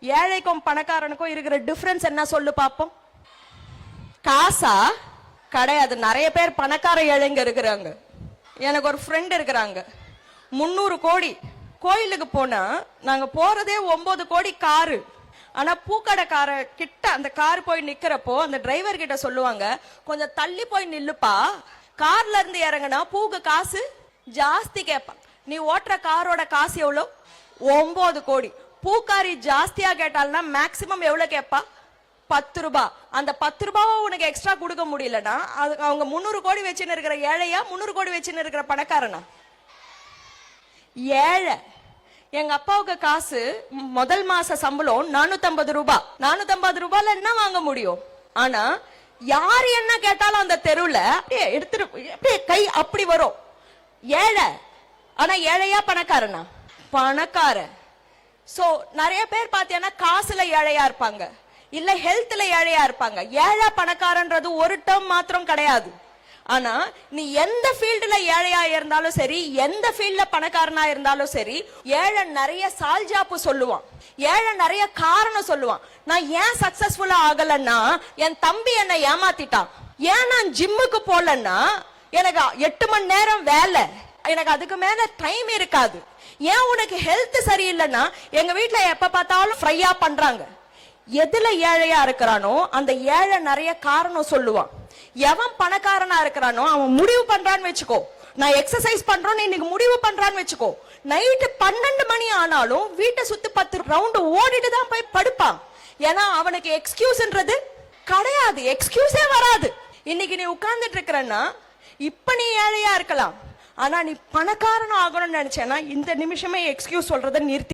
ஏழைக்கும் பணக்காரனுக்கும் இருக்கிற டிஃபரன்ஸ் என்ன சொல்லு பாப்போம். காசா கிடையாது. நிறைய பேர் பணக்கார ஏழைங்க இருக்கிறாங்க. எனக்கு ஒரு ஃப்ரெண்ட் இருக்கிறாங்க, 300 கோடி. கோயிலுக்கு போனா நாங்க போறதே 9 கோடி காரு. ஆனா பூக்கடைக்கார கிட்ட அந்த கார் போய் நிக்கிறப்போ அந்த டிரைவர் கிட்ட சொல்லுவாங்க, கொஞ்சம் தள்ளி போய் நில்லுப்பா, கார்ல இருந்து இறங்கினா பூக்கு காசு ஜாஸ்தி கேட்பான். நீ ஓட்டுற காரோட காசு எவ்வளோ? 9 கோடி. பூக்காரி ஜாஸ்தியா கேட்டால்னா மேக்சிமம் எவ்வளவு கேட்பா? 10 ரூபாய். அந்த 10 ரூபாவை உனக்கு எக்ஸ்ட்ரா கொடுக்க முடியலன்னா அது அவங்க 300 கோடி வச்சுன்னு இருக்கிற ஏழையா 300 கோடி வச்சுன்னு இருக்கிற பணக்காரனா? ஏழை. எங்க அப்பாவுக்கு காசு முதல் மாச சம்பளம் 450 ரூபாய். 450 ரூபாய்ல என்ன வாங்க முடியும்? ஆனா யாரு என்ன கேட்டாலும் அந்த தெருவுல எடுத்துட்டு கை அப்படி வரும். ஏழை. ஆனா ஏழையா பணக்காரனா? பணக்கார. சோ நிறைய பேர் பாத்தீங்கன்னா காசுல ஏழையா இருப்பாங்க, இல்ல ஹெல்த்ல ஏழையா இருப்பாங்க. ஏழை பணக்காரன்றது ஒரு டேர்ம் மாத்திரம் கிடையாது. ஆனா நீ எந்த ஃபீல்டுல ஏழையா இருந்தாலும் சரி, எந்த ஃபீல்ட்ல பணக்காரனா இருந்தாலும் சரி, ஏழை நிறைய சால்ஜாப்பு சொல்லுவான், ஏழை நிறைய காரணம் சொல்லுவான். நான் ஏன் சக்சஸ்ஃபுல்லா ஆகலன்னா என் தம்பி என்னை ஏமாத்திட்டான். ஏன் நான் ஜிம்முக்கு போலன்னா எனக்கு 8 மணி நேரம் வேலை, எனக்கு அதுக்கு மேல டைம் இருக்காது. ஏன் உனக்கு ஹெல்த் சரியில்லைன்னா எங்க வீட்டுல எப்ப பார்த்தாலும் ஃப்ரையா பண்றாங்க. எதுல ஏழையா இருக்கிறானோ அந்த ஏழை நிறைய காரணம் சொல்லுவான். எவன் பணக்காரனா இருக்கிறானோ அவன் முடிவு பண்றான்னு வச்சுக்கோ, நான் எக்ஸசைஸ் பண்றோன்னு இன்னைக்கு முடிவு பண்றான்னு வச்சுக்கோ, நைட்டு 12 மணி ஆனாலும் வீட்டை சுத்தி 10 ரவுண்டு ஓடிட்டு தான் போய் படுப்பான். ஏன்னா அவனுக்கு எக்ஸ்கியூஸ்ன்றது கிடையாது, எக்ஸ்கியூஸே வராது. இன்னைக்கு நீ உட்கார்ந்துட்டு இருக்கிறன்னா இப்ப நீ ஏழையா இருக்கலாம், ஆனா நீ பணக்காரன் ஆகணும்னு நினைச்சேன்னா இந்த நிமிஷமே எக்ஸ்கியூஸ் சொல்றதை நிறுத்தி